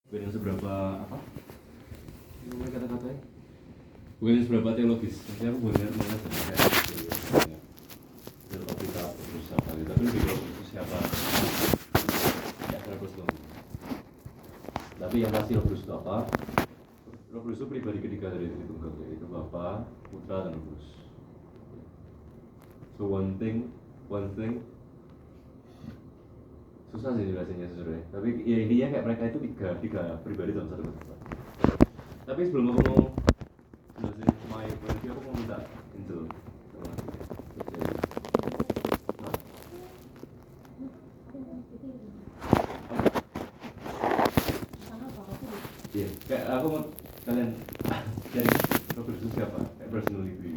Bukan yang seberapa apa? Gimana kata-katanya? Bukan yang seberapa teologis. Maksudnya aku boleh mengenai kayak dalam kita terus apa gitu. Tapi lebih kalau itu siapa? Ya terus dong. Tapi yang pasti Roh Kudus itu apa? Roh Kudus itu pribadi ketiga dari Tritunggal, yaitu Bapa, Putra, dan Roh Kudus. So one thing susah sih jelasinnya sebenarnya. Tapi ya intinya kayak mereka itu tiga pribadi dalam satu kesatuan. Tapi sebelum aku mau jelasin my point of view, aku mau minta intro. Nah, iya, kayak aku mau kalian dari Roh Kudus itu siapa? Kayak personally view.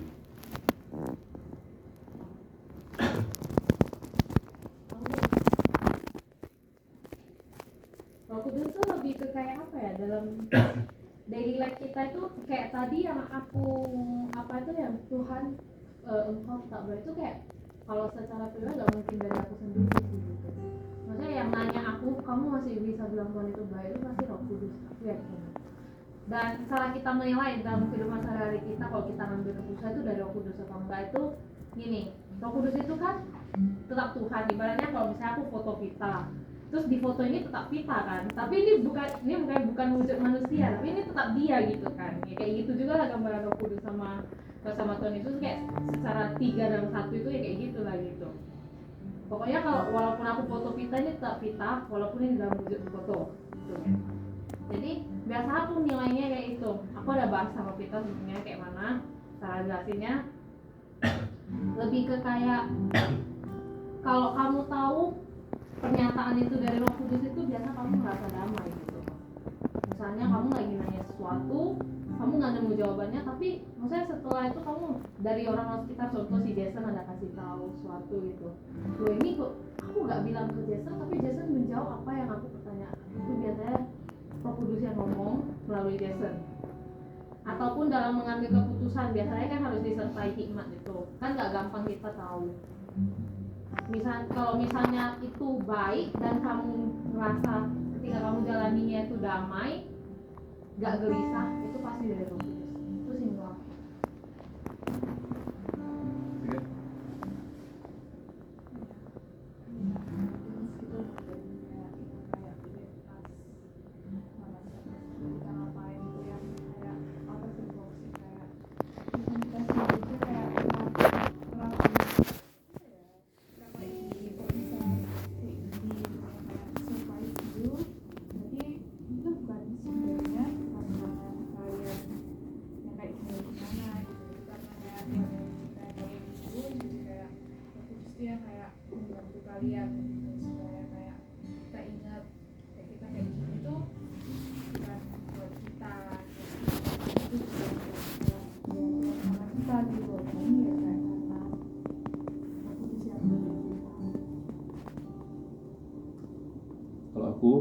Roh Kudus tuh lebih ke kayak apa ya, dalam daily life kita itu kayak tadi yang aku apa itu yang Tuhan engkau tak boleh itu kayak kalau secara pribadi gak mungkin dari aku sendiri sih gitu. Maksudnya yang nanya aku kamu masih bisa bilang Tuhan itu baik itu pasti Roh Kudus, aku yakin. Dan cara kita menilai dalam kehidupan sehari-hari kita kalau kita ngambil keputusan itu dari Roh Kudus atau enggak itu gini, Roh Kudus itu kan tetap Tuhan. Ibaratnya kalau misalnya aku foto kita, terus di foto ini tetap kita kan, tapi ini bukan wujud manusia, tapi ini tetap dia gitu kan. Ya, kayak gitu juga lah gambaran Roh Kudus sama Tuhan Yesus, kayak secara tiga dalam satu itu ya kayak gitulah gitu. Pokoknya kalau walaupun aku foto kita ini tetap kita, walaupun ini dalam wujud foto gitu. Jadi biasa aku nilainya kayak itu. Aku ada bahas sama Pita sebenarnya kayak mana cara jelasinnya. Lebih ke kayak kalau kamu tahu pernyataan itu dari Roh Kudus itu biasa kamu merasa damai gitu. Misalnya kamu lagi nanya sesuatu, kamu nggak nemu jawabannya, tapi maksudnya setelah itu kamu dari orang-orang sekitar, contoh si Jason ada kasih tahu sesuatu gitu. Loh ini kok aku nggak bilang ke Jason, tapi Jason menjawab apa yang aku pertanyakan. Itu biasanya Roh Kudus yang ngomong melalui Jason. Ataupun dalam mengambil keputusan biasanya kan harus disertai hikmat itu. Kan nggak gampang kita tahu. Kalau misalnya itu baik dan kamu ngerasa ketika kamu jalaninya itu damai, nggak gelisah, itu pasti dari Roh Kudus. Itu simpel. Kalian supaya kayak kita ingat kayak kita kayak gini tuh bukan buat kita, itu bukan buat kita gitu. Ini ya kayak karena aku disiapin dari kita. Kalau aku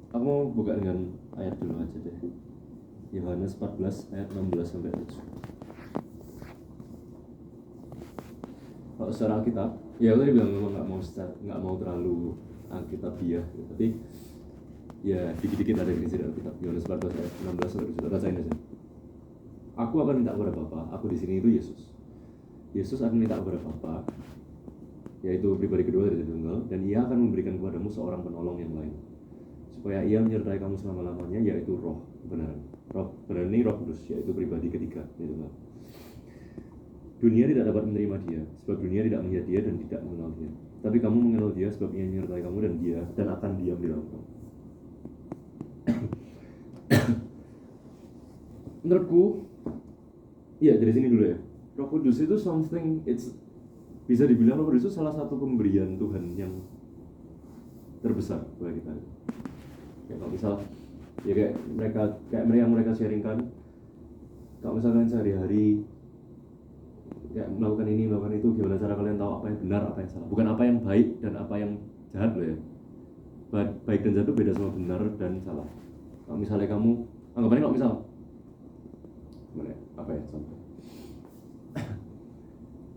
aku mau buka dengan ayat dulu aja deh. Yohanes 14 ayat 16 sampai 7. Kalau secara Alkitab, ya aku tadi bilang memang nggak mau terlalu Alkitabiah, gitu. Tapi ya dikit-dikit ada definisi dari Alkitab. Yohanes 14 ayat 16 sampai 7. Bacain aja. Aku akan minta kepada Bapa, aku di sini itu Yesus. Yesus akan minta kepada Bapa, yaitu pribadi kedua dari Tritunggal, dan Ia akan memberikan kepadamu seorang penolong yang lain, supaya Ia menyertai kamu selama-lamanya, yaitu Roh kebenaran. Roh kebenaran ini Roh Kudus, yaitu pribadi ketiga Tritunggal. Dunia tidak dapat menerima Dia, sebab dunia tidak melihat Dia dan tidak mengenal Dia. Tapi kamu mengenal Dia, sebab Ia menyertai kamu dan akan diam di dalam kamu. Menurutku, ya dari sini dulu ya. Roh Kudus itu bisa dibilang Roh Kudus itu salah satu pemberian Tuhan yang terbesar buat kita. Ya kalau misal, ya kayak mereka sharingkan, kalau misalkan sehari-hari ya melakukan ini, melakukan itu, gimana cara kalian tahu apa yang benar, apa yang salah? Bukan apa yang baik dan apa yang jahat loh ya. Baik dan jahat itu beda sama benar dan salah. Kalau misalnya kamu, anggapannya kalau misal, apa ya contoh?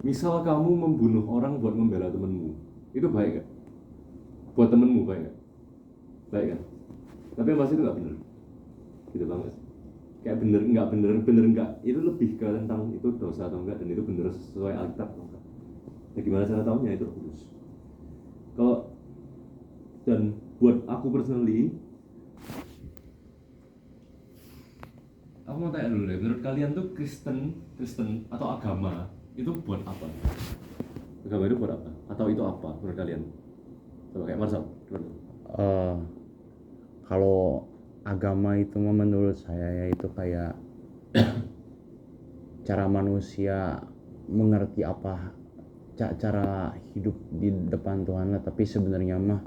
Misal kamu membunuh orang buat membela temanmu, itu baik gak? buat temenmu baik nggak? Baik kan? Tapi yang pasti itu nggak bener. Gitu banget. Kayak bener nggak itu lebih ke tentang itu dosa atau enggak dan itu bener sesuai Alkitab atau enggak. Ya gimana cara tahunya itu Roh Kudus. Kalau dan buat aku personally, aku mau tanya dulu deh, menurut kalian tuh Kristen atau agama itu buat apa? Agama itu buat apa? Atau itu apa menurut kalian? Coba kayak Marsam. Kalau agama itu menurut saya yaitu kayak cara manusia mengerti apa cara hidup di depan Tuhan lah. Tapi sebenarnya mah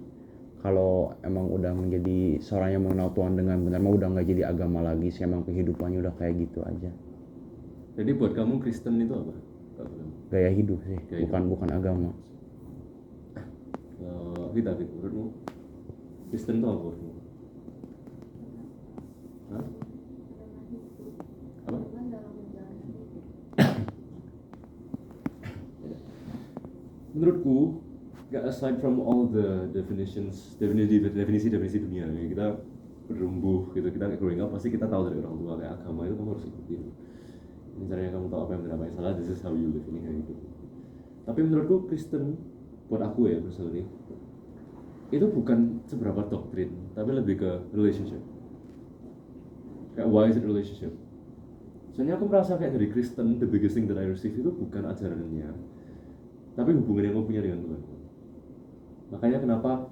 kalau emang udah menjadi seorang yang mengenal Tuhan dengan benar mah udah nggak jadi agama lagi sih, emang kehidupannya udah kayak gitu aja. Jadi buat kamu Kristen itu apa? Gaya hidup sih, bukan agama. Kita menurutmu Kristen itu apa? Hah? Apa? Menurutku, aside from all the definisi dunia, kita bertumbuh gitu, kita growing up pasti kita tahu dari orang tua kayak agama itu kamu harus ikuti. Ini caranya kamu tahu apa yang benar apa yang salah. This is how you live, ini kayak gitu. Tapi menurutku Kristen, buat aku ya personally, itu bukan seberapa doktrin, tapi lebih ke relationship. Kayak why is it relationship? Soalnya aku merasa kayak dari Kristen, the biggest thing that I receive itu bukan ajarannya, tapi hubungan yang kamu punya dengan Tuhan. Makanya kenapa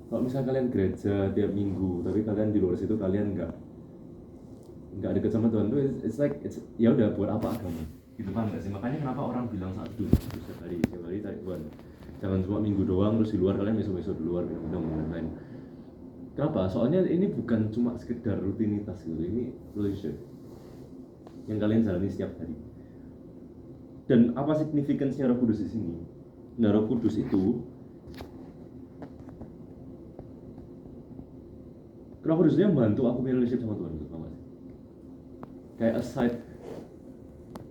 kalau misalnya kalian gereja tiap minggu, tapi kalian di luar situ kalian nggak deket sama Tuhan, tuh it's like ya udah buat apa agama? Gitu kan nggak sih? Makanya kenapa orang bilang satu setiap hari cari Tuhan. Jangan cuma minggu doang terus di luar kalian besok di luar minum dan lain-lain. Kenapa? Soalnya ini bukan cuma sekedar rutinitas gitu, ini relationship yang kalian jalani setiap hari. Dan apa signifikansinya Roh Kudus di sini? Nah, Roh Kudus itu Roh Kudusnya membantu aku punya relationship sama Tuhan, gitu, sih? Kayak aside,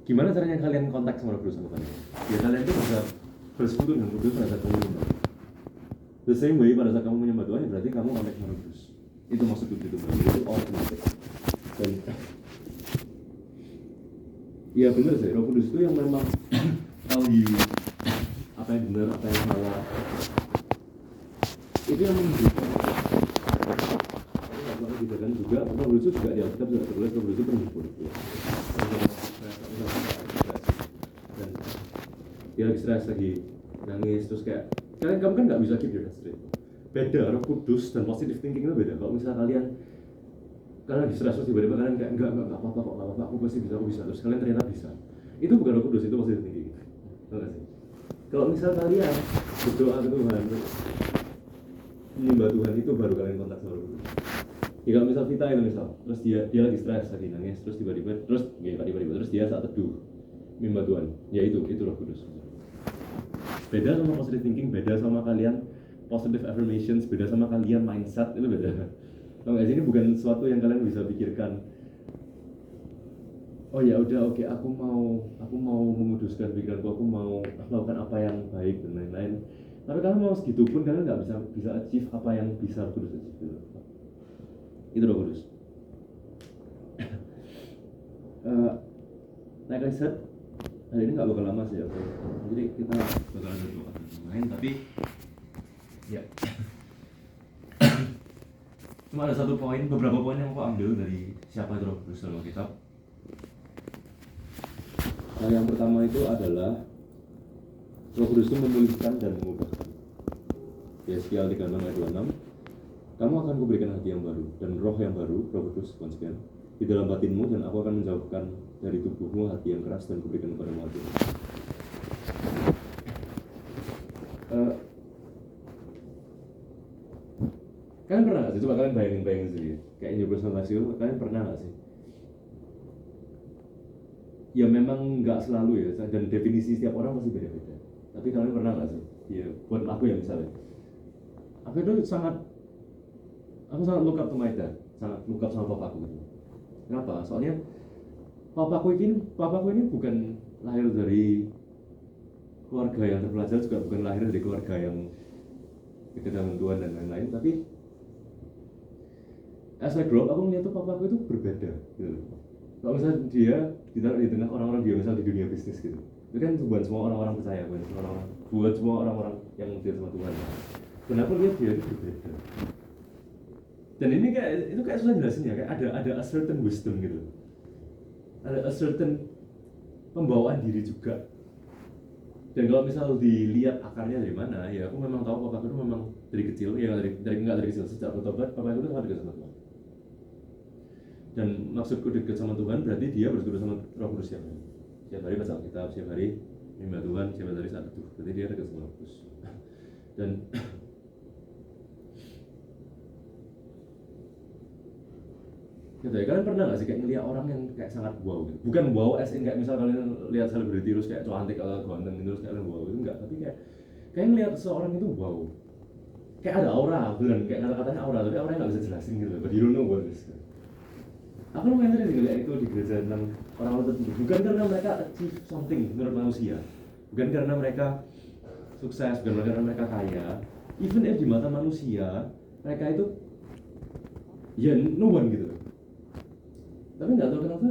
gimana caranya kalian kontak sama Roh Kudus sama kalian? Ya kalian tuh bisa bersekutu dengan Roh Kudus pada saat kamu menyembah. The same way pada saat kamu menyembah Tuhan, ya berarti kamu kontak sama Roh Kudus. Itu maksudku gitu, itu automatic. Dan ya benar sih, Roh Kudus itu yang memang tahu apa yang benar, apa yang salah. Itu yang menunjukkan. Dan juga Roh Kudus itu juga di Alkitab juga tertulis Roh Kudus itu penghibur. Dan dia lagi stres, lagi nangis, terus kayak kamu kan nggak bisa keep your head straight. Beda Roh Kudus dan positive thinking itu beda. Kalau misalnya kalian lagi stres terus tiba-tiba kalian kayak enggak apa-apa kok, nggak apa-apa, aku pasti bisa, terus kalian ternyata bisa. Itu bukan Roh Kudus, itu positive thinking. Tahu nggak sih? Kalau misal kalian berdoa ke Tuhan, menyembah Tuhan, itu baru kalian kontak sama Roh Kudus. Ya kalau misal Vita itu terus dia lagi stres, lagi nangis, terus tiba-tiba terus dia saat teduh menyembah Tuhan, ya itu Roh Kudus. Beda sama positive thinking, beda sama kalian positive affirmations, beda sama kalian mindset, itu beda. Tahu nggak sih, ini bukan sesuatu yang kalian bisa pikirkan. Oh ya udah, oke, aku mau menguduskan pikiranku, aku mau melakukan apa yang baik dan lain-lain. Tapi kalian mau segitu pun kalian nggak bisa achieve apa yang bisa Roh Kudus achieve. Itu Roh Kudus. Like I said, hari ini nggak bakal lama sih, oke. Jadi kita bakal ada doa lain, tapi ya cuma ada beberapa poin yang aku ambil dari siapa itu Roh Kudus dalam kitab. Nah, yang pertama itu adalah Roh Kudus itu memulihkan dan mengubahkan. Yeskiel 36 ayat 26. Kamu akan kuberikan hati yang baru dan roh yang baru, Roh Kudus, sekian, di dalam batinmu, dan aku akan menjauhkan dari tubuhmu hati yang keras dan kuberikan kepadamu hati. Kalian pernah nggak sih? Coba kalian bayangin sendiri. Kayak in your personal life, kalian pernah nggak sih? Ya memang nggak selalu ya, dan definisi setiap orang pasti beda-beda. Tapi kalian pernah nggak sih? Ya, buat aku ya misalnya, aku itu sangat look up to my dad, sangat look up sama papaku gitu. Kenapa? Soalnya papaku ini bukan lahir dari keluarga yang terpelajar, juga bukan lahir dari keluarga yang dekat dengan Tuhan dan lain-lain. Tapi as I grow up aku ngeliat tuh papaku itu berbeda gitu. Kalau misalnya dia di tengah orang-orang dia misal di dunia bisnis gitu, itu kan bukan semua orang-orang percaya, bukan semua orang-orang yang percaya sama Tuhan. Kenapa dia itu berbeda? Dan ini kayak susah jelasin ya, kayak ada a certain wisdom gitu, ada a certain pembawaan diri juga. Dan kalau misal dilihat akarnya dari mana, ya aku memang tahu papaku itu memang dari kecil, ya nggak dari kecil, sejak bertobat papaku itu sangat dekat sama Tuhan. Dan maksudku dekat sama Tuhan berarti dia bersekutu sama Roh Kudus setiap hari baca Alkitab, setiap hari menyembah Tuhan, setiap hari saat teduh, berarti dia dekat sama Roh Kudus. Dan gitu ya, kalian pernah nggak sih kayak ngeliat orang yang kayak sangat wow gitu? Bukan wow as in kayak misal kalian lihat selebriti terus kayak cantik atau ganteng gitu terus kayak wow itu enggak, tapi kayak ngeliat seorang itu wow, kayak ada aura, beneran kayak kata-katanya aura, tapi auranya nggak bisa jelasin gitu, but you don't know what it is. Aku lumayan sering ngeliat itu di gereja tentang orang-orang tertentu, bukan karena mereka achieve something menurut manusia, bukan karena mereka sukses, bukan karena mereka kaya, even if di mata manusia mereka itu ya no one gitu. Tapi nggak tahu kenapa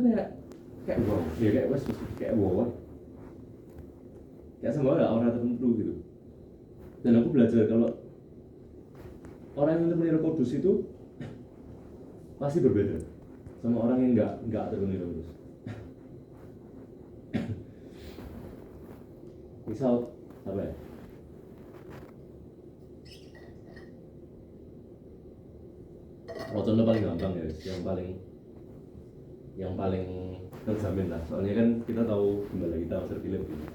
kayak wow, ya kayak wow, kayak sama ada aura tertentu gitu. Dan aku belajar kalau orang yang terpenuhi Roh Kudus itu pasti berbeda sama orang yang nggak terpenuhi Roh Kudus. Misal apa ya? Contoh paling gampang ya, yang paling terjamin lah. Soalnya kan kita tahu gembala kita Pastor Philip gitu.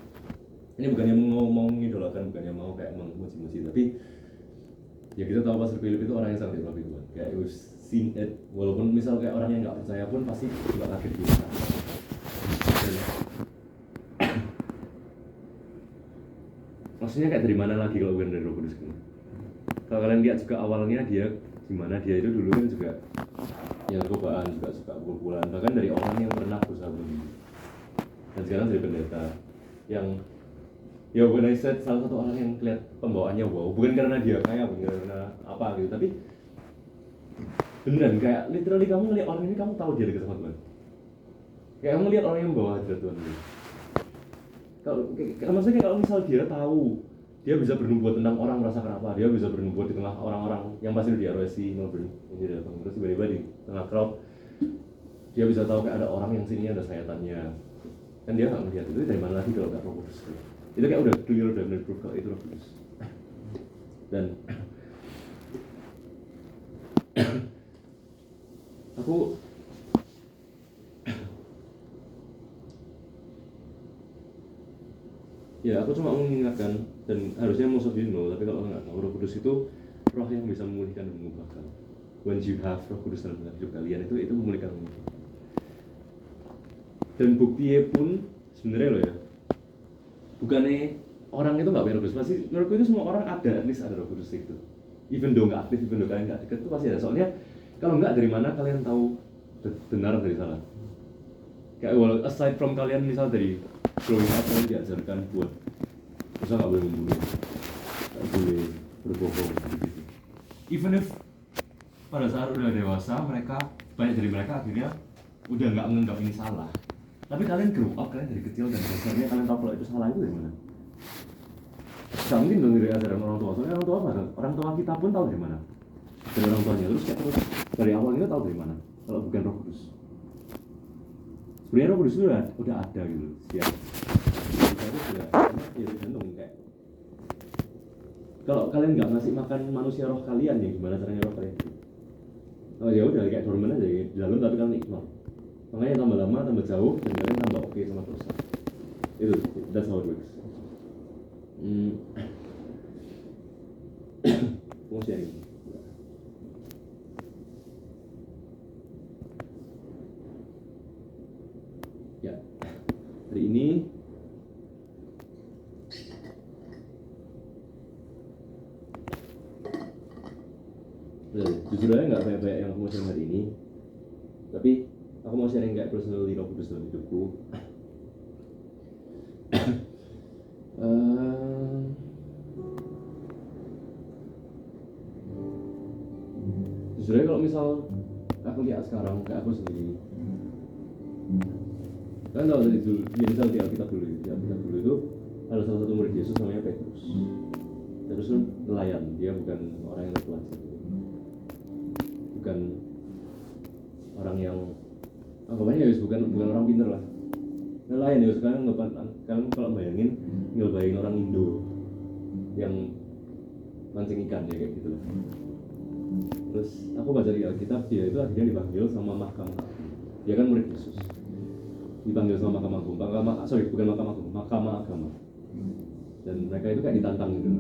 Ini bukannya mau mengidolakan, bukannya mau kayak memuji-muji, tapi ya kita tahu Pastor Philip itu orang yang sangat diurapi Tuhan. Kayak we've seen it, walaupun misal kayak orang yang nggak percaya pun pasti juga kaget gitu. Maksudnya kayak dari mana lagi kalau bukan dari Roh Kudus kan? Kalau kalian lihat juga awalnya dia gimana, dia itu dulu kan juga ya narkobaan, juga suka pukul-pukulan, bahkan dari orang yang pernah berusaha bunuh diri. Dan sekarang jadi pendeta yang ya when I said salah satu orang yang kelihatan pembawaannya wow, bukan karena dia kaya, bukan karena apa gitu, tapi beneran kayak literally kamu ngeliat orang ini, kamu tahu dia dekat sama Tuhan. Kayak kamu ngeliat orang yang membawa hadirat Tuhan gitu. Maksudnya kalau misal dia tahu dia bisa bernubuat tentang orang merasakan apa, dia bisa bernubuat di tengah orang-orang yang pasti di ROSC Melbourne ini datang, terus tiba-tiba di tengah crowd dia bisa tahu kayak ada orang yang sini ada sayatannya, kan dia nggak melihat itu dari mana lagi kalau nggak Roh Kudus. Itu kayak udah clear, udah benar proof kalau itu Roh Kudus. Dan aku ya aku cuma mengingatkan, dan harusnya most of you know, tapi kalau nggak tahu, Roh Kudus itu roh yang bisa memulihkan dan mengubahkan. When you have Roh Kudus dalam hidup kalian, itu memulihkan dan mengubahkan. Dan buktinya pun sebenarnya loh ya, bukannya orang itu nggak punya Roh Kudus, pasti menurutku itu semua orang ada, at least ada Roh Kudus itu. Even though nggak aktif, even though kalian nggak dekat, itu pasti ada. Soalnya kalau nggak, dari mana kalian tahu benar dari salah? Kayak aside from kalian misal dari growing up kalian diajarkan buat misal nggak boleh membunuh, nggak boleh berbohong gitu. Even if pada saat udah dewasa banyak dari mereka akhirnya udah nggak menganggap ini salah, tapi kalian grow up, kalian dari kecil dan dasarnya kalian tahu kalau itu salah, itu dari mana? Gak mungkin dong dari ajaran orang tua. Soalnya orang tua kita pun tahu dari mana, dari orang tuanya. Terus kayak terus dari awal kita tahu dari mana kalau bukan Roh Kudus? Sebenarnya Roh Kudus itu udah ada gitu siap. Kita itu sudah ya tergantung kayak kalau kalian nggak ngasih makan manusia roh kalian, ya gimana caranya roh kalian? Oh ya udah kayak dorman aja di dalam, tapi kalian ignore. Makanya tambah lama tambah jauh dan kalian tambah oke sama dosa. Itu that's how it works. Mau sharing? Ya, hari ini jujur aja nggak banyak yang aku mau sharing hari ini, tapi aku mau sharing kayak personal Roh Kudus dalam hidupku. Sebenarnya kalau misal aku lihat sekarang kayak aku sendiri, kan tahu dari dulu, ya misal di Alkitab dulu itu ada salah satu murid Yesus namanya Petrus. Petrus itu nelayan, dia bukan orang yang terpelajar, bukan orang yang anggapannya ya bukan orang pintar lah. Nelayan ya sekarang kalian kalau bayangin orang Indo yang mancing ikan ya kayak gitu lah. Terus aku baca di Alkitab dia itu akhirnya dipanggil sama mahkamah agung. Dia kan murid Yesus. Dipanggil sama mahkamah agung. Bukan mahkamah agung, mahkamah agama. Dan mereka itu kayak ditantang gitu.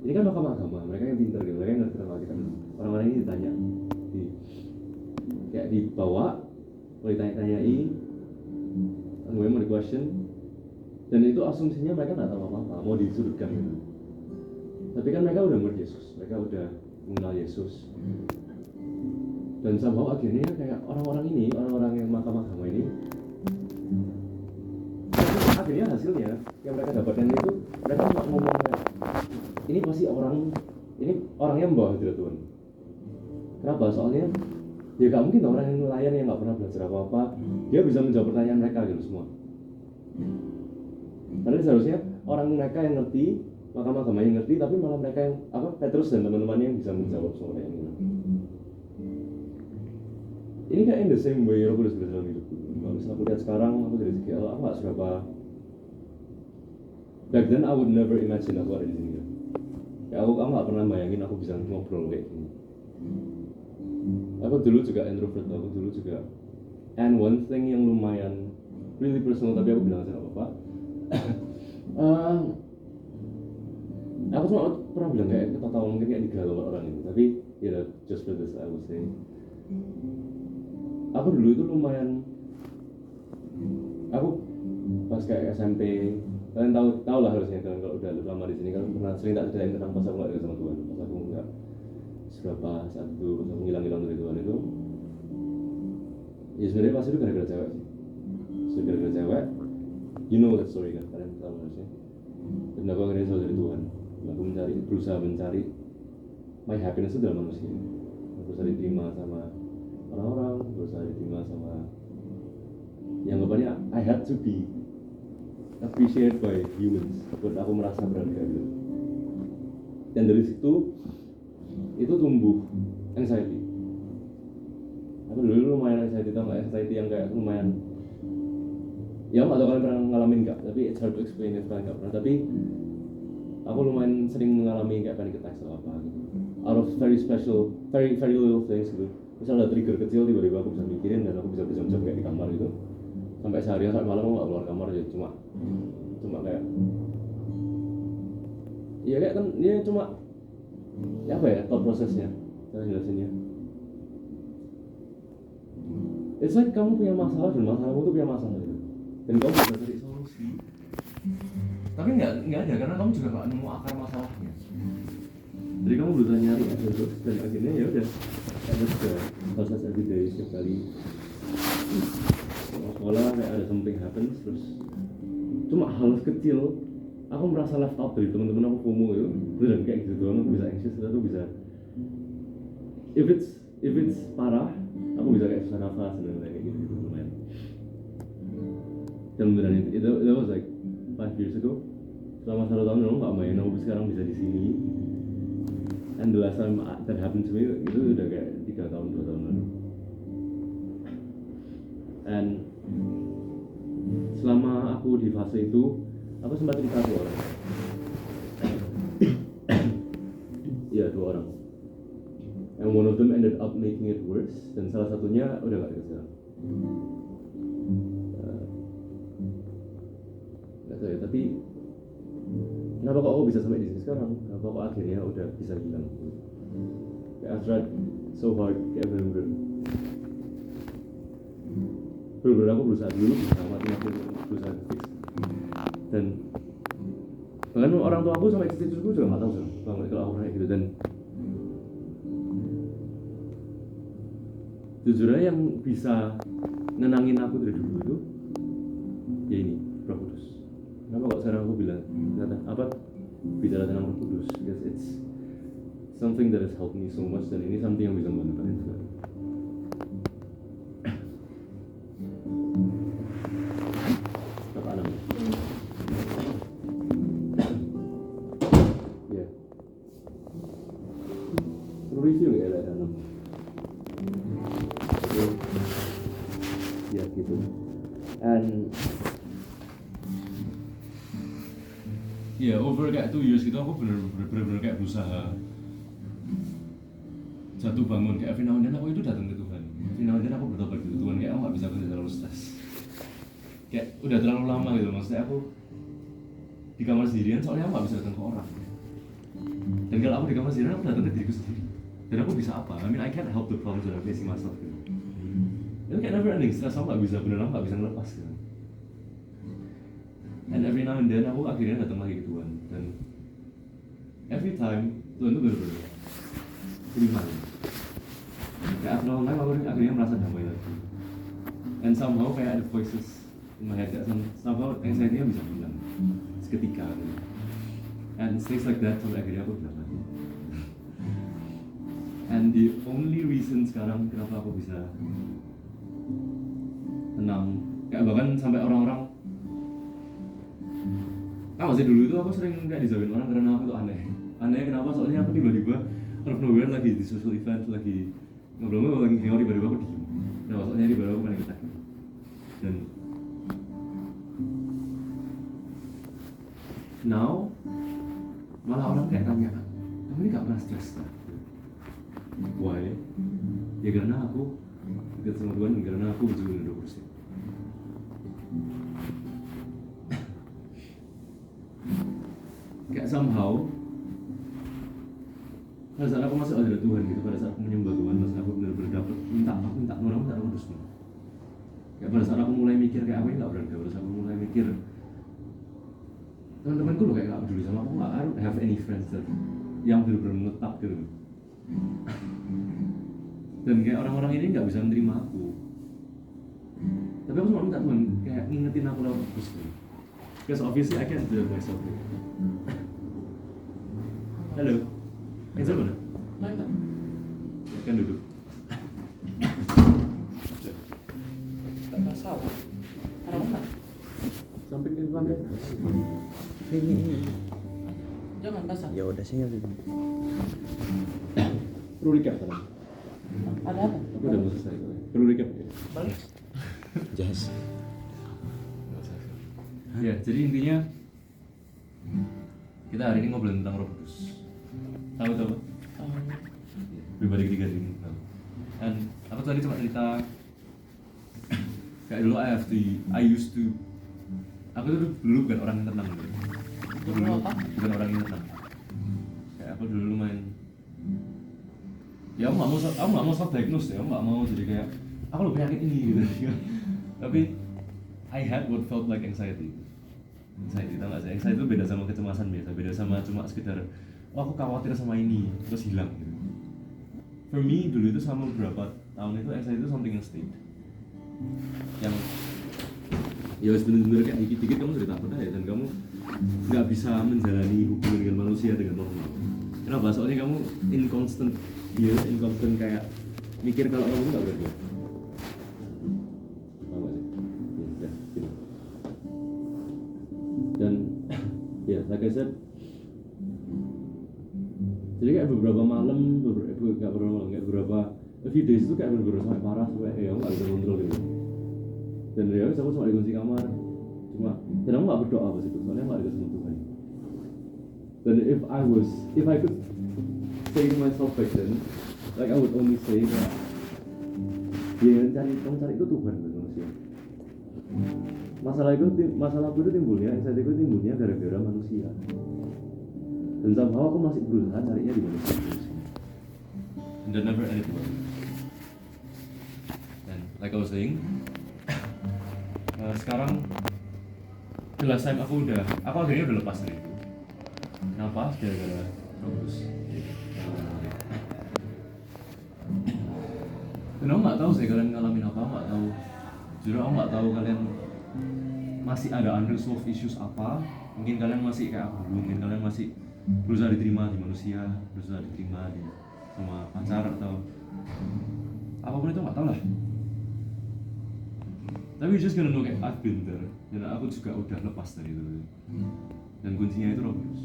Ini kan mahkamah agama, mereka yang pintar gitu, mereka yang ngerti tentang Alkitab. Orang-orang ini ditanya, kayak dibawa, mau ditanya-tanyai, gue mau di question, dan itu asumsinya mereka nggak tahu apa-apa, mau disudutkan gitu. Tapi kan mereka udah murid Yesus, mereka udah mengenal Yesus, dan somehow akhirnya kayak orang-orang yang mahkamah agama ini, akhirnya hasilnya yang mereka dapatkan itu mereka cuma ngomong kayak, ini pasti orangnya membawa hadirat Tuhan. Kenapa? Soalnya ya gak mungkin orang yang nelayan yang gak pernah belajar apa-apa dia bisa menjawab pertanyaan mereka gitu semua. Karena seharusnya orang mereka yang ngerti, mahkamah agama yang ngerti, tapi malah mereka yang Petrus dan teman-temannya yang bisa menjawab semua yang ini. Ini kayak in the same way Roh Kudus dalam hidupku. Kalau misalnya aku lihat sekarang, aku dari segi Allah, aku gak seberapa. Back then I would never imagine aku ada di sini. Ya aku gak pernah bayangin aku bisa ngobrol kayak gini. Aku dulu juga introvert, aku dulu juga. And one thing yang lumayan really personal, tapi aku bilang aja gak apa-apa. Aku cuma pernah bilang kayak ketawa mungkin kayak digalau orang ini, tapi ya just for this I would say. Aku dulu itu lumayan, aku pas kayak SMP, kalian tahu lah harusnya kalian kalau udah lama di sini kalian pernah sering tak ceritain tentang pas aku nggak dekat sama Tuhan, pas aku nggak seberapa saat itu, pas aku ngilang dari Tuhan itu, ya sebenarnya pas itu gara-gara cewek sih, gara-gara cewek, you know that story kan, kalian tahu harusnya. Dan aku akhirnya jauh dari Tuhan, aku berusaha mencari my happiness itu dalam manusia, aku berusaha diterima sama orang-orang, berusaha diterima sama yang kebanyakan I had to be appreciated by humans buat aku merasa berharga gitu. Dan dari situ itu tumbuh anxiety. Aku dulu lumayan anxiety, tau gak? Anxiety yang kayak lumayan, ya aku gak tau kalian pernah ngalamin gak, tapi it's hard to explain if kalian gak pernah. Tapi aku lumayan sering mengalami kayak panic attack atau apa gitu, out of very special, very little things gitu. Misal ada trigger kecil tiba-tiba aku bisa mikirin dan aku bisa berjam-jam kayak di kamar gitu, sampai seharian sampai malam aku nggak keluar kamar aja, cuma kayak iya kayak kan dia cuma ya apa ya thought prosesnya cara jelasinnya. It's like kamu punya masalah dan masalahmu tuh punya masalah gitu, dan kamu bisa cari solusi, tapi nggak ada karena kamu juga nggak nemu akar masalahnya. Jadi kamu berusaha nyari dan akhirnya ya udah ada proses everyday setiap kali sekolah kayak ada something happens, terus cuma hal kecil aku merasa left out dari teman-teman aku, FOMO gitu, dan kayak gitu doang aku bisa anxious, aku bisa if it's parah aku bisa kayak susah nafas dan kayak gitu lumayan. Dan beneran itu was like 5 years ago. Selama 1 tahun aku nggak main, aku sekarang bisa di sini. And the last time that happened to me itu udah kayak 2 tahun lalu. And selama aku di fase itu, aku sempat cerita 2 orang. Iya 2 orang. And one of them ended up making it worse. Dan salah satunya udah gak dekat sekarang. Gak tahu ya, tapi kenapa kok aku bisa sampai di sini sekarang? Kenapa kok akhirnya udah bisa bilang? I've tried so hard, kayak bener-bener aku berusaha dulu, aku berusaha fix. Dan bahkan orang tua aku sama istri-istriku juga nggak tahu banget kalau aku kayak gitu. Dan jujur aja yang bisa nenangin aku dari dulu itu ya ini Roh Kudus. Kenapa kok sekarang aku bilang bicara tentang Roh Kudus? Because it's something that has helped me so much, dan ini something yang bisa membantu kalian juga. Apa namanya? Ya. Perlu review nggak ya ada 6? Oke. Ya gitu. And ya over kayak 2 years gitu aku bener-bener kayak berusaha jatuh bangun kayak every now and then aku itu datang ke Tuhan. Every now and then aku bertobat gitu Tuhan, kayak aku nggak bisa, aku udah terlalu stres, kayak udah terlalu lama gitu, maksudnya aku di kamar sendirian soalnya aku nggak bisa datang ke orang, dan kalau aku di kamar sendirian aku datang ke diriku sendiri, dan aku bisa apa? I mean I can't help the problems that I'm facing myself gitu. Itu kayak never ending stress, aku nggak bisa, beneran nggak bisa ngelepas gitu. And every now and then aku akhirnya datang lagi ke Tuhan, dan every time Tuhan tuh bener-bener terima. Kayak after a long time aku akhirnya merasa damai lagi. And somehow kayak ada voices in my head, kayak somehow anxiety-nya bisa hilang seketika gitu. And things like that sampai akhirnya aku bilang lagi. And the only reason sekarang kenapa aku bisa tenang, kayak bahkan sampai orang-orang, masih dulu itu aku sering kayak dijauhin orang karena aku tuh aneh. Aneh kenapa? Soalnya aku tiba-tiba out of nowhere lagi di social event, lagi ngobrol-ngobrol, lagi hangout, tiba-tiba aku diem. Nah maksudnya tiba-tiba aku paling ketakutan. Dan now malah orang kayak tanya, kamu ini gak pernah stres kan? Why? Ya karena aku dekat sama Tuhan, karena aku berjuang 20%. Kayak somehow pada saat aku masuk ada Tuhan gitu, pada saat aku menyembah Tuhan, pada saat aku benar-benar dapet minta orang minta terus nih. Kayak pada saat aku mulai mikir kayak aku ini nggak berharga, pada saat aku mulai mikir teman-temanku loh kayak nggak peduli sama aku, I don't have any friends that yang benar-benar menetap gitu. Dan kayak orang-orang ini nggak bisa menerima aku. Tapi aku cuma minta Tuhan kayak ngingetin aku lewat terus gitu. Because obviously I can't do it myself. Halo, Angel mana? Kan duduk. Tak masalah. Ada mana? Samping di lantai. Ini. Jangan basah. Ya udah sih. Perlu recap kan? Ada apa? Aku udah mau selesai. Perlu recap ya? Balik. Yes. Ya, jadi intinya kita hari ini ngobrol tentang Roh Kudus. Tahu? Pribadi ketiga ini. Dan aku tadi cuma cerita kayak dulu I used to, aku tuh dulu bukan orang yang tenang gitu. Dulu apa? Bukan orang yang tenang. Kayak aku dulu main. Ya aku nggak mau self diagnose ya, aku nggak mau jadi kayak aku lo penyakit ini gitu. Tapi I had what felt like anxiety. Anxiety, tau gak sih? Anxiety itu beda sama kecemasan biasa, beda sama cuma sekedar oh aku khawatir sama ini, terus hilang gitu. For me, dulu itu sama beberapa tahun itu anxiety itu something yang stayed. Yang ya bener-bener kayak dikit-dikit kamu jadi takut aja, dan kamu nggak bisa menjalani hubungan dengan manusia dengan normal. Kenapa? Soalnya kamu inconstant kayak mikir kalau kamu nggak berharga. Dan ya, like I said, jadi kayak beberapa malam, beberapa a few days itu kayak bener-bener sampai parah, sampai ya aku nggak bisa kontrol gitu. Dan ya aku cuma dikunci kamar, dan aku nggak berdoa pas itu, soalnya nggak ada sama Tuhan. Dan if I could say to myself back then, like I would only say that kamu cari itu Tuhan bukan manusia. Masalahku itu timbulnya, anxiety-ku timbulnya gara-gara manusia. Dan somehow aku masih berusaha carinya di manusia. And that never ended well. And like I was saying, sekarang the last time aku akhirnya udah lepas dari itu. Kenapa? Gara-gara fokus. Dan aku nggak tahu sih kalian ngalamin apa, aku nggak tahu. Jujur aku nggak tahu kalian masih ada unresolved issues apa. Mungkin kalian masih kayak aku, mungkin kalian masih berusaha diterima di manusia, berusaha diterima di sama pacar atau apapun itu, nggak tahu lah. Tapi you just gonna know kayak I've been there, dan aku juga udah lepas dari itu. Dan kuncinya itu Roh Kudus.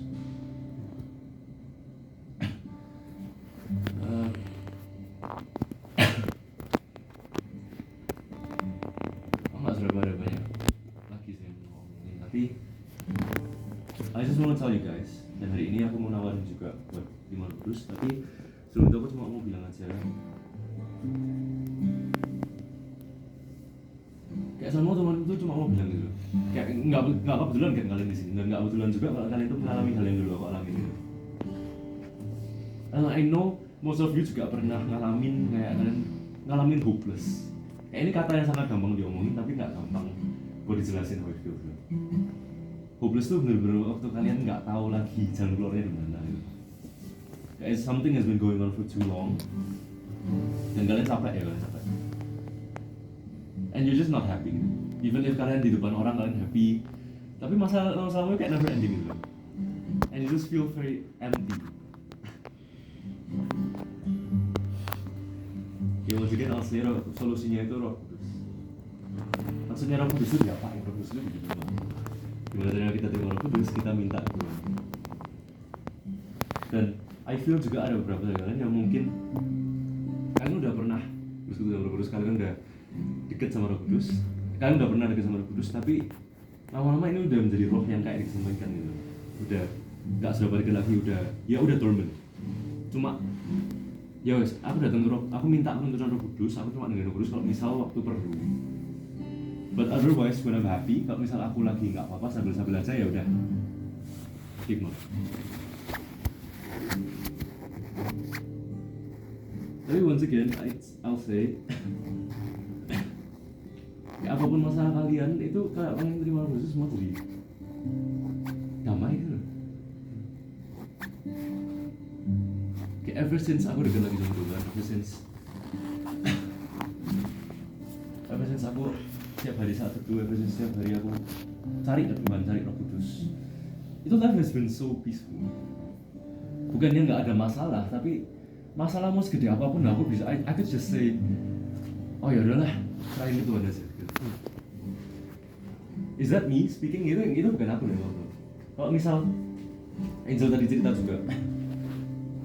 Nggak ada banyak lagi sih yang mau ngomongin, tapi I just wanna tell you guys, dan hari ini aku mau nawarin juga buat Iman Kudus, tapi sebelum itu aku cuma mau bilang aja, kayak sama teman itu cuma mau bilang gitu, kayak nggak kebetulan kan kalian di sini, dan nggak kebetulan juga kalau kalian itu mengalami hal yang dulu aku alami gitu. And I know most of you juga pernah ngalamin kayak kalian ngalamin hopeless. Kayak ini kata yang sangat gampang diomongin tapi nggak gampang buat dijelasin how it feels. Hopeless tuh bener-bener waktu kalian nggak tahu lagi jalan keluarnya di mana gitu. Kayak something has been going on for too long dan kalian capek ya, kalian capek. And you're just not happy gitu. Even if kalian di depan orang kalian happy, tapi masalahnya kayak never ending gitu. And you just feel very empty. Ya once again, I'll say solusinya itu Roh Kudus. Maksudnya Roh Kudus itu apa? Roh Kudus itu gitu. Gimana caranya kita terima Roh Kudus, kita minta Tuhan. Dan I feel juga ada beberapa dari kalian yang mungkin kalian udah pernah bersekutu sama Roh Kudus, kalian udah deket sama Roh Kudus, kalian udah pernah deket sama Roh Kudus, tapi lama-lama ini udah menjadi roh yang kayak disampaikan gitu. Udah nggak seberapa deket lagi, udah dormant. Cuma ya wes, aku datang ke Roh, aku minta penuntunan Roh Kudus, aku cuma dengan Roh Kudus kalau misal waktu perlu. But otherwise when I'm happy, kalau misal aku lagi nggak apa-apa sambil aja ya udah keep on. Tapi once again, I'll say ya, apapun masalah kalian itu kayak kalian terima Roh Kudus semua jadi damai gitu. Kayak ever since aku dekat lagi sama Tuhan, ever since aku setiap hari saat teduh, ever since setiap hari aku cari ke Tuhan, cari Roh Kudus, itu life has been so peaceful. Bukannya nggak ada masalah, tapi masalah mau segede apapun aku bisa, I could just say, oh ya udahlah, serahin ke Tuhan aja. Gitu. Is that me speaking? Itu bukan aku loh. Kalau misal Angel tadi cerita juga,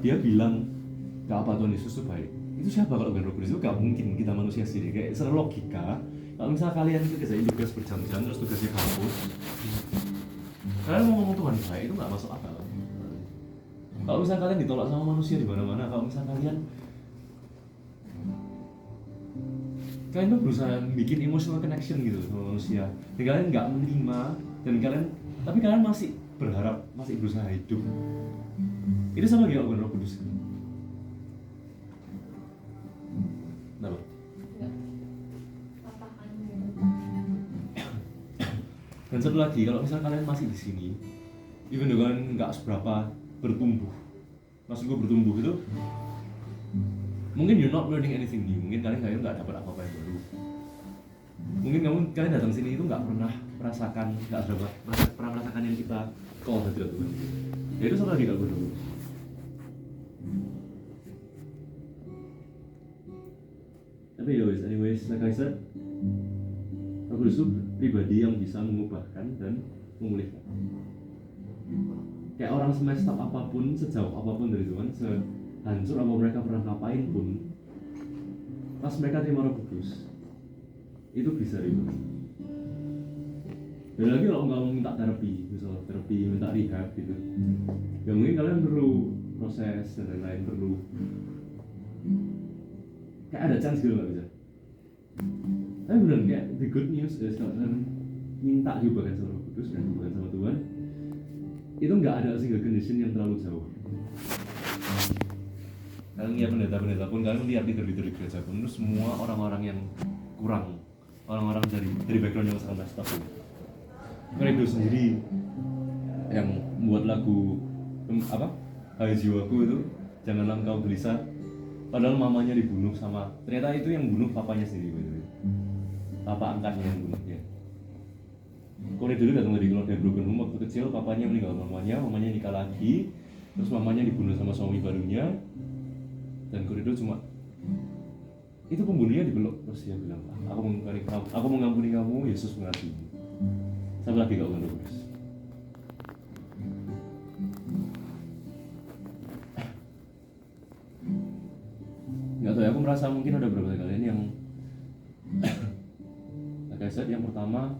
dia bilang gak apa Tuhan Yesus itu baik. Itu siapa kalau bukan Roh Kudus? Itu gak mungkin kita manusia sendiri. Kayak secara logika, kalau misal kalian kerjain tugas berjam-jam terus tugasnya kampus, kalian mau ngomong Tuhan baik itu gak masuk akal. Kalau misal kalian ditolak sama manusia di mana-mana, kalau misal kalian tuh berusaha bikin emotional connection gitu sama manusia, dan kalian nggak menerima, tapi kalian masih berharap, masih berusaha hidup. Itu sama kayak bukan Roh Kudus. Kenapa? Dan satu lagi, kalau misal kalian masih di sini, even though kalian nggak seberapa bertumbuh, maksud gue bertumbuh itu, mungkin you're not learning anything new, mungkin kalian nggak dapat apa-apa yang baru. Mungkin kalian datang sini itu nggak pernah merasakan, pernah merasakan yang kita call hadirat Tuhan. Ya itu sama lagi kalau berdua. Tapi anyways, like I said, Roh Kudus itu pribadi yang bisa mengubahkan dan memulihkan. Kayak orang semesta apapun, sejauh apapun dari Tuhan, sehancur apa mereka pernah ngapain pun, pas mereka terima Roh Kudus, itu bisa ribut. Dan lagi kalau nggak minta terapi, misalnya terapi, minta rehab gitu, ya mungkin kalian perlu proses dan lain-lain, perlu kayak ada chance gitu nggak bisa. Tapi benar kayak the good news is kalau kalian minta juga kan sama Roh Kudus dan bukan sama Tuhan, itu nggak ada single condition yang terlalu jauh. Kalian lihat pendeta-pendeta pun, kalian lihat leader-leader gereja pun, itu semua orang-orang yang kurang, orang-orang dari background yang sangat messed up. Mereka sendiri yang membuat lagu apa? Hai jiwaku itu, janganlah engkau gelisah. Padahal mamanya dibunuh sama, ternyata itu yang bunuh papanya sendiri. Papa angkatnya yang bunuh dia. Kone dulu datang dari keluarga broken home waktu kecil, papanya meninggal, mamanya nikah lagi, terus mamanya dibunuh sama suami barunya, dan Corridor cuma itu pembunuhnya dipeluk, terus dia bilang, aku mengampuni kamu, Yesus mengasihi. Sampai lagi gak untuk terus. Nggak tahu ya, aku merasa mungkin ada beberapa dari kalian yang like I said, yang pertama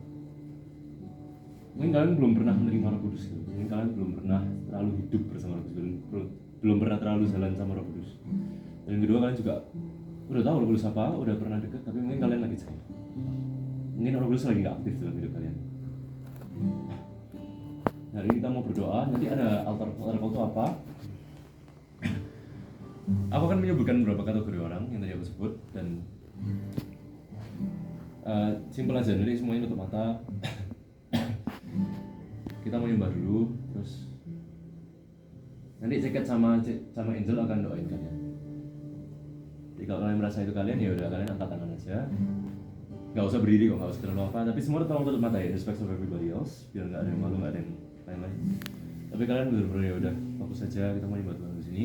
mungkin kalian belum pernah menerima Roh Kudus gitu. Mungkin kalian belum pernah terlalu hidup bersama Roh Kudus, belum pernah terlalu jalan sama Roh Kudus. Dan yang kedua, kalian juga udah tahu Roh Kudus apa, udah pernah deket, tapi mungkin kalian lagi cair. Mungkin Roh Kudus lagi gak aktif dalam hidup kalian. Hari ini kita mau berdoa, nanti ada altar call itu apa? Aku akan menyebutkan beberapa kategori orang yang tadi aku sebut, dan simpel aja, jadi semuanya tutup mata. Kita mau nyembah dulu, terus nanti ceket sama Angel akan doain kalian. Jadi kalau kalian merasa itu kalian, ya udah kalian angkat tangan aja. Gak usah berdiri kok, gak usah terlalu apa. Tapi semua tolong tutup mata ya, respect of everybody else, biar nggak ada yang malu, nggak ada yang lain-lain. Tapi kalian bener-bener ya udah fokus aja, kita mau nyembah Tuhan di sini.